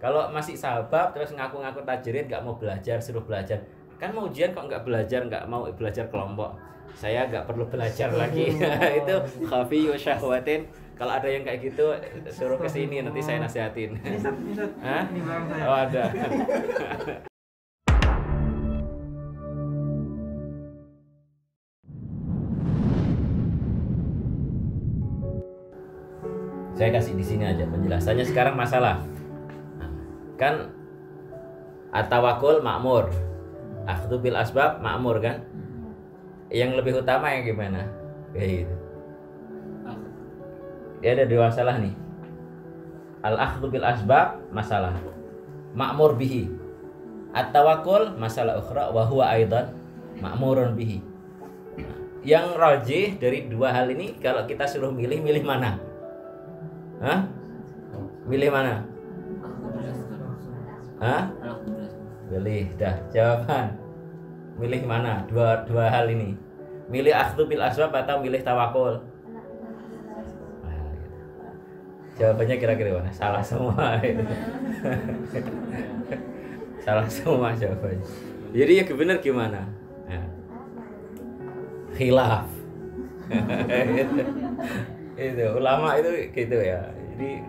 Kalau masih sahabat terus ngaku-ngaku tajrid nggak mau belajar, suruh belajar. Kan mau ujian kok nggak belajar, nggak mau belajar kelompok. Saya nggak perlu belajar lagi. Itu khafiyyu syahwatin. Kalau ada yang kayak gitu suruh ke sini nanti saya nasihatin. Hah? Oh ada. Saya kasih di sini aja penjelasannya sekarang masalah. Kan at-tawakkul ma'mur, akhdhu bil asbab ma'mur kan? Yang lebih utama yang gimana? Kayak gitu. Ya ada dua masalah nih. Al-akhdhu bil asbab masalah, ma'mur bihi. At-tawakkul masalah ukhra wa huwa aidan ma'murun bihi. Yang rajih dari dua hal ini kalau kita suruh milih mana? Hah? Milih mana? Hah? Pilih dah jawaban. Milih mana? Dua hal ini. Milih akhdhu bil asbab atau milih tawakul? Nah, gitu. Jawabannya kira-kira mana? Salah semua. Salah semua jawabannya. Jadi ya benar gimana? Nah. Khilaf. Itu ulama itu gitu ya. Jadi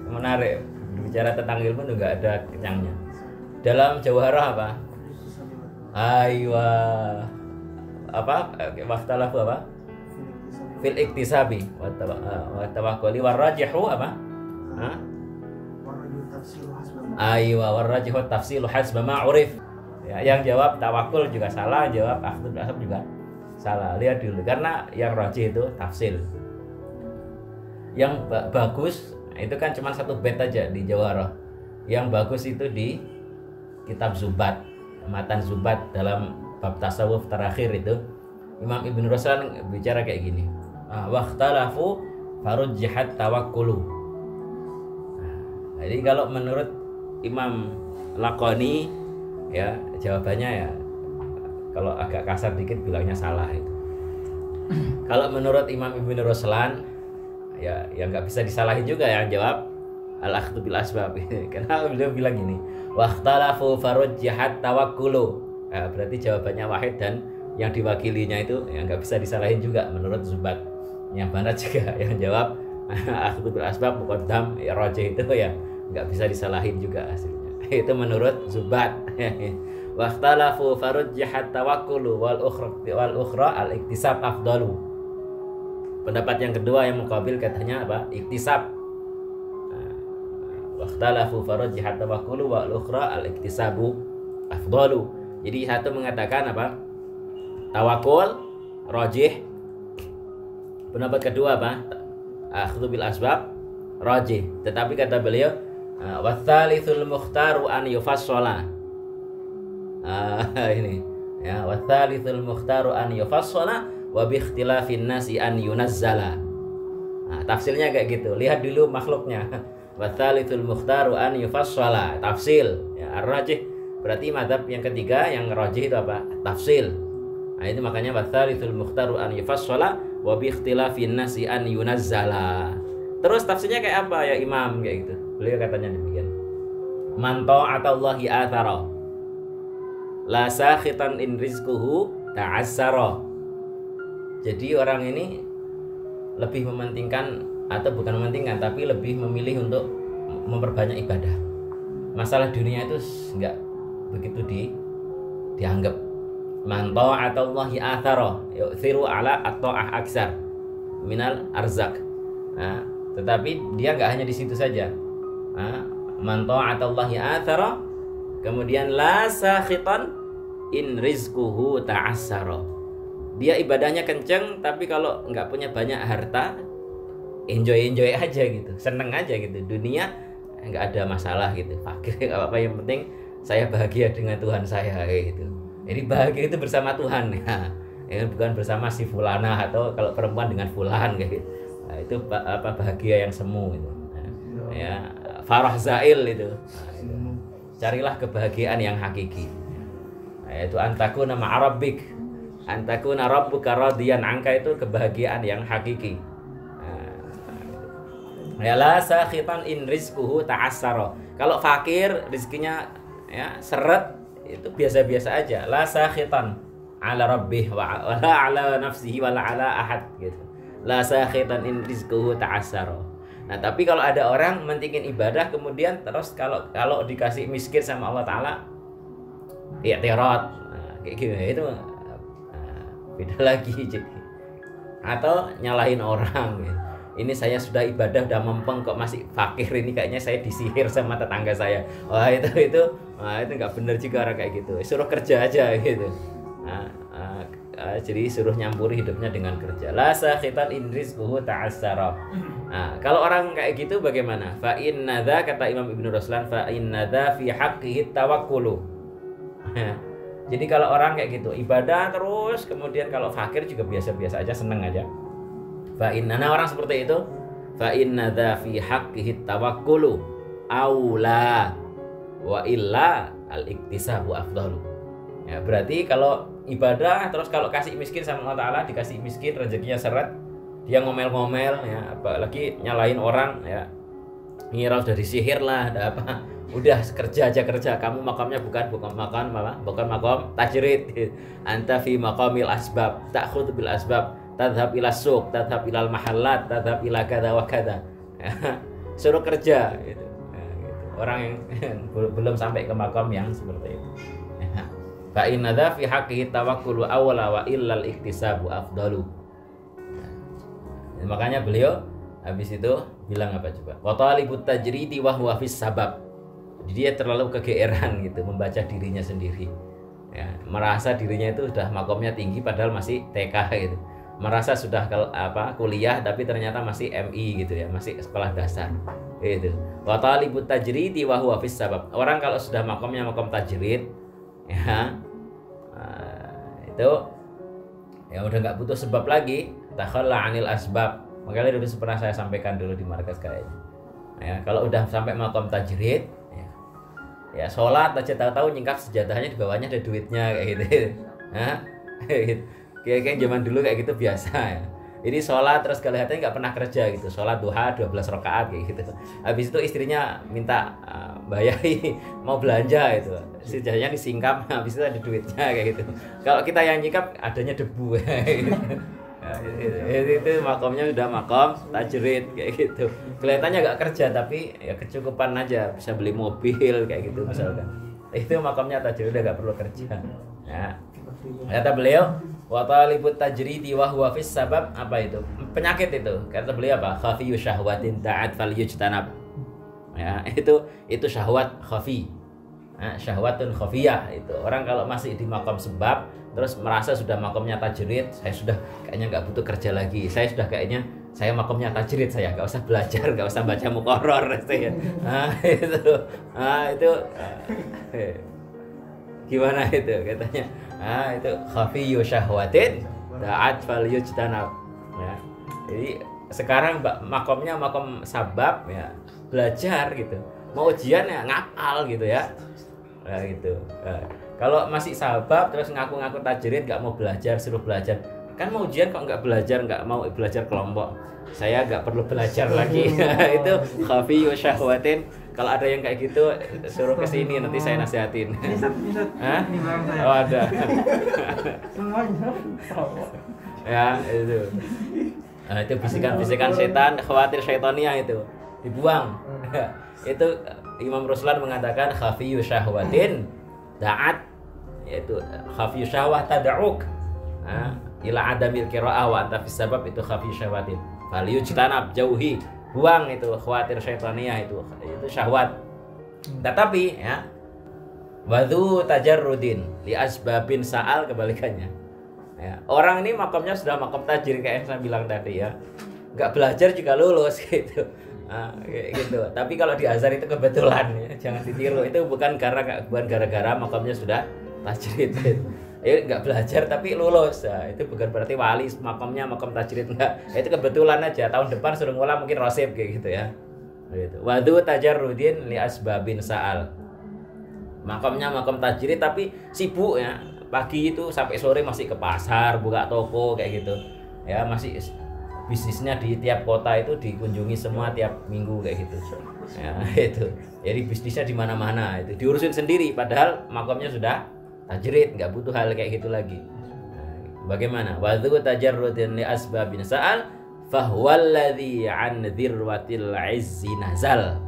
menarik. Bicara tentang ilmu itu nggak ada kenyangnya. Dalam Jawharah apa? Aywa apa? Waktalafu apa? Fil iktisabi wa tawakkuli warajihu apa? Hah? Aywa warajihu tafsilu hasba ma urif. Ya, yang jawab tawakul juga salah, jawab akhdhu bil asbab juga salah. Lihat dulu karena yang rajih itu tafsil. Yang bagus itu kan cuma satu bait aja di Jawharah. Yang bagus itu di kitab Zubat, matan Zubat dalam bab tasawuf terakhir itu Imam Ibn Ruslan bicara kayak gini. Waqtalafu farujjihat tawakkulu. Jadi kalau menurut Imam Laqani ya jawabannya ya kalau agak kasar dikit bilangnya salah itu. Kalau menurut Imam Ibn Ruslan ya yang nggak bisa disalahin juga yang jawab al-akhdhu bil asbab. Karena beliau bilang gini, waqtalafu farujjihat tawakkulu. Nah, berarti jawabannya wahid dan yang diwakilinya itu yang nggak bisa disalahin juga menurut Zubat. Yang mana juga yang jawab akhdhu bil asbab muqaddam ya rajih itu ya nggak bisa disalahin juga hasilnya. Itu menurut Zubat. Waqtalafu farujjihat tawakkulu wal ukhra al-iktisab afdalu. Pendapat yang kedua yang muqabil katanya apa? Iktisab. Waqtalafu farajjihat tawakkulu wal ukhra al-iktisabu afdalu. Jadi satu mengatakan apa? Tawakul rajih. Pendapat kedua apa? Akhdhu bil asbab rajih. Tetapi kata beliau wa tsalitsul mukhtaru an yufassala. Ini ya wa tsalitsul mukhtaru an yufassala wa bi ikhtilafin nasi an yunazzala. Nah, tafsirnya kayak gitu. Lihat dulu makhluknya. Wa tsalitsul mukhtaru an yufassala. Tafsil. Ya, ar-rajih berarti mazhab yang ketiga yang rajih itu apa? Tafsil. Nah, itu makanya wa tsalitsul mukhtaru an yufassala wa bi ikhtilafin nasi an yunazzala. Terus tafsirnya kayak apa ya Imam kayak gitu. Beliau katanya demikian. Man ta'atallahi athara. La sakhitan in rizquhu ta'assara. Jadi orang ini lebih mementingkan atau bukan mementingkan tapi lebih memilih untuk memperbanyak ibadah. Masalah dunia itu enggak begitu dianggap. Man ta'atallahi athara yu'thiru ala at-ta'ah aksar minal arzak. Nah, tetapi dia enggak hanya di situ saja. Man ta'atallahi athara kemudian la sakhitan in rizquhu ta'assara. Dia ibadahnya kenceng tapi kalau nggak punya banyak harta enjoy aja gitu, seneng aja gitu. Dunia nggak ada masalah gitu, fakir nggak apa-apa, yang penting saya bahagia dengan Tuhan saya gitu. Jadi bahagia itu bersama Tuhan ya, bukan bersama si fulana atau kalau perempuan dengan fulan kayak gitu. Nah, itu apa bahagia yang semu itu. Ya, farah zail itu. Itu. Carilah kebahagiaan yang hakiki. Yaitu antakuna ma'arabbik. Antakuna rabbuka radiyan angka itu kebahagiaan yang hakiki. Ya la sakhitan in rizquhu ta'assara. Kalau fakir rezekinya ya seret itu biasa-biasa aja. La sakhitan ala rabbih wa la ala nafsihi wa la ala ahad gitu. La sakhitan in rizquhu ta'assara. Nah, tapi kalau ada orang mentingin ibadah kemudian terus kalau dikasih miskin sama Allah Taala i'tirad. Nah, kayak gitu itu beda lagi. Atau nyalahin orang gitu. Ini saya sudah ibadah udah mempeng kok masih fakir, ini kayaknya saya disihir sama tetangga saya. Wah itu nggak bener juga orang kayak gitu. Suruh kerja aja gitu. Jadi suruh nyampuri hidupnya dengan kerja. La sakhitan in rizquhu ta'assara. Nah, kalau orang kayak gitu bagaimana? Fa inna dza, kata Imam Ibnu Ruslan, fa inna dza fi haqqihi tawakkulu. Jadi kalau orang kayak gitu ibadah terus kemudian kalau fakir juga biasa-biasa aja, seneng aja. Fa inna, nah orang seperti itu fa inna dza fi haqqihi tawakkulu aula wa illa al iktisabu afdalu. Ya, berarti kalau ibadah terus kalau kasih miskin sama Allah Taala, dikasih miskin rezekinya seret, dia ngomel-ngomel ya, apalagi nyalain orang ya, ngira udah disihir lah, ada apa, udah kerja aja kerja, kamu makamnya bukan makom tajrid, anta fi maqamil asbab ta'khudhu bil asbab, tadhhab ila suq, tadhhab ilal mahallat, tadhhab ila kadza wa kadza. Suruh kerja gitu. Nah, gitu. Orang yang belum sampai ke makam yang seperti itu. Fa inna dza fi haqqihi tawakkulu awla wa illal iktisabu afdalu. Makanya beliau habis itu bilang apa coba? Wa talibut tajridi wa huwa fis sabab. Jadi dia terlalu kegeeran gitu membaca dirinya sendiri. Ya, merasa dirinya itu sudah makomnya tinggi padahal masih TK gitu. Merasa sudah kuliah tapi ternyata masih MI gitu ya, masih sekolah dasar. Gitu. Wa talibut tajridi wa huwa fis sabab. Orang kalau sudah makomnya makom tajrid ya, itu ya udah nggak butuh sebab lagi, takhalla anil asbab. Makanya dulu pernah saya sampaikan dulu di markas kayaknya ya, kalau udah sampai makom tajrid ya sholat aja tahu-tahu nyingkap sejadahnya di bawahnya ada duitnya kayak gitu. Kayak zaman dulu kayak gitu biasa ya. Jadi sholat terus kelihatannya nggak pernah kerja gitu, sholat duha 12 rakaat kayak gitu. Habis itu istrinya minta bayari mau belanja itu, sejahnya disingkap, habis itu ada duitnya kayak gitu. Kalau kita yang nyingkap adanya debu. Itu makomnya sudah makom tajrid kayak gitu. Kelihatannya nggak kerja tapi ya kecukupan aja, bisa beli mobil kayak gitu misalkan. Itu makomnya tajrid, udah nggak perlu kerja. Ya. Kata beliau, wa talibut tajridi wa huwa fis sabab, apa itu? Penyakit itu. Kata beliau apa? Khafiyu syahwatin ta'at falyujtanab. Ya, itu syahwat khafi. Nah, syahwatun khafiyah itu. Orang kalau masih di makom sebab terus merasa sudah makomnya tajrid, saya sudah kayaknya nggak butuh kerja lagi. Saya makomnya tajrid, saya nggak usah belajar, nggak usah baca muqarrar saya. Itu gimana itu katanya? Itu khafiyu syahwatin ta'at falyujtanab. Ya. Jadi sekarang makomnya makom sabab ya, belajar gitu. Mau ujian ya ngapal gitu ya. Nah, gitu. Nah, kalau masih sabab terus ngaku-ngaku tajrid, nggak mau belajar, suruh belajar. Kan mau ujian kok nggak belajar, nggak mau belajar kelompok. Saya nggak perlu belajar lagi. Itu khafiyu syahwatin. Kalau ada yang kayak gitu suruh ke sini, nanti saya nasihatin. Hah? Oh ada. Ya itu. Nah, itu bisikan-bisikan setan, khawatir syaitania itu dibuang. Itu Imam Ruslan mengatakan khafiyu syahwatin da'at, yaitu khafiyu syahwah tad'uk ila adamil qira'ah wa anta fis sabab, itu khafiyu syahwatin falyujtanab, jauhi, buang itu khawatir syaitania, itu syahwat. Tetapi ya wadhu tajarrudin li asbabin sa'al, kebalikannya ya, orang ini makomnya sudah makom tajrid kayak yang saya bilang tadi ya, nggak belajar juga lulus gitu. Kayak gitu. Tapi kalau di Azhar itu kebetulan ya, jangan ditiru. Itu bukan gara-gara makomnya sudah tajrid. Nggak belajar tapi lulus. Nah, itu bukan berarti wali makomnya makom tajrid, enggak. Itu kebetulan aja. Tahun depan suruh ngulang mungkin rosib kayak gitu ya. Gitu. Wadu tajarrudin li asbabin sa'al. Makomnya makom tajrid tapi sibuk ya. Pagi itu sampai sore masih ke pasar, buka toko kayak gitu. Ya, masih bisnisnya di tiap kota itu dikunjungi semua tiap minggu kayak gitu. Ya, itu. Jadi bisnisnya di mana-mana itu diurusin sendiri padahal makomnya sudah tajrid, nggak butuh hal kayak gitu lagi. Nah, bagaimana? Wa dzu tajarrudin li asbabin sa'al fahuwallazi an dzirwatil izzi nazal.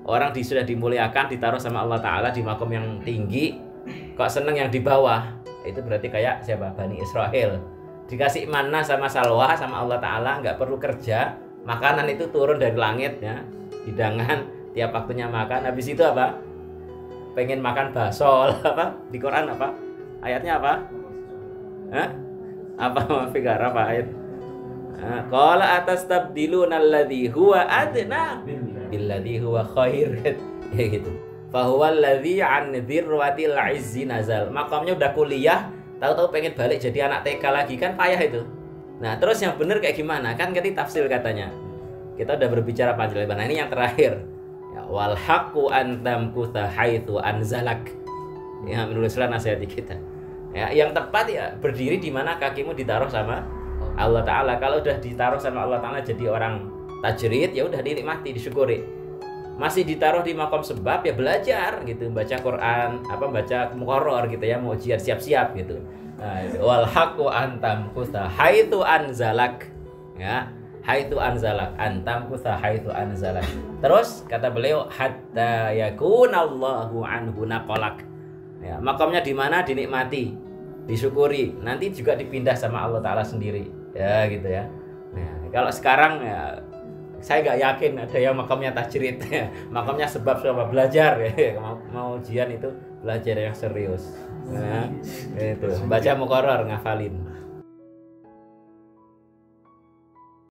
Orang sudah dimuliakan, ditaruh sama Allah Ta'ala di makom yang tinggi, kok seneng yang di bawah. Itu berarti kayak siapa? Bani Israel. Dikasih manna sama salwa sama Allah Ta'ala, nggak perlu kerja, makanan itu turun dari langit ya, hidangan tiap waktunya makan. Habis itu apa? Pengen makan bakso apa? Di Quran apa? Ayatnya apa? Hah? Apa Fikar apa ayat? Qala atastabdiluna alladzi huwa adna billadzi huwa khair. Ya gitu. Fa huwa alladzi an dzirwatil izzi nazal. Makamnya udah kuliah, tahu-tahu pengen balik jadi anak TK lagi, kan payah itu. Nah, terus yang benar kayak gimana? Kan tadi tafsir katanya. Kita udah berbicara panjang lebar. Nah, ini yang terakhir. Ya, wal haqqu an tamkutha haitsu anzalak. Ya, menulislah nasihat kita. Ya, yang tepat ya berdiri di mana kakimu ditaruh sama Allah Ta'ala. Kalau udah ditaruh sama Allah Ta'ala jadi orang tajrid, ya udah dinikmati, disyukuri. Masih ditaruh di makom sebab, ya belajar gitu, baca Quran, baca muqarrar gitu ya, mau ujian siap-siap gitu. Nah, wal haqqu antam kutha haitsu anzalak. Ya, haitsu anzalak, antam kutha haitsu anzalak. Terus kata beliau hatta yakunallahu anhu naqalak. Ya, makomnya di mana dinikmati, disyukuri, nanti juga dipindah sama Allah Ta'ala sendiri. Ya gitu ya. Nah, kalau sekarang ya saya nggak yakin ada yang makamnya tajrid. Makamnya sebab sama belajar ya. Mau ujian itu belajar yang serius. Nah, itu baca muqarrar, ngafalin.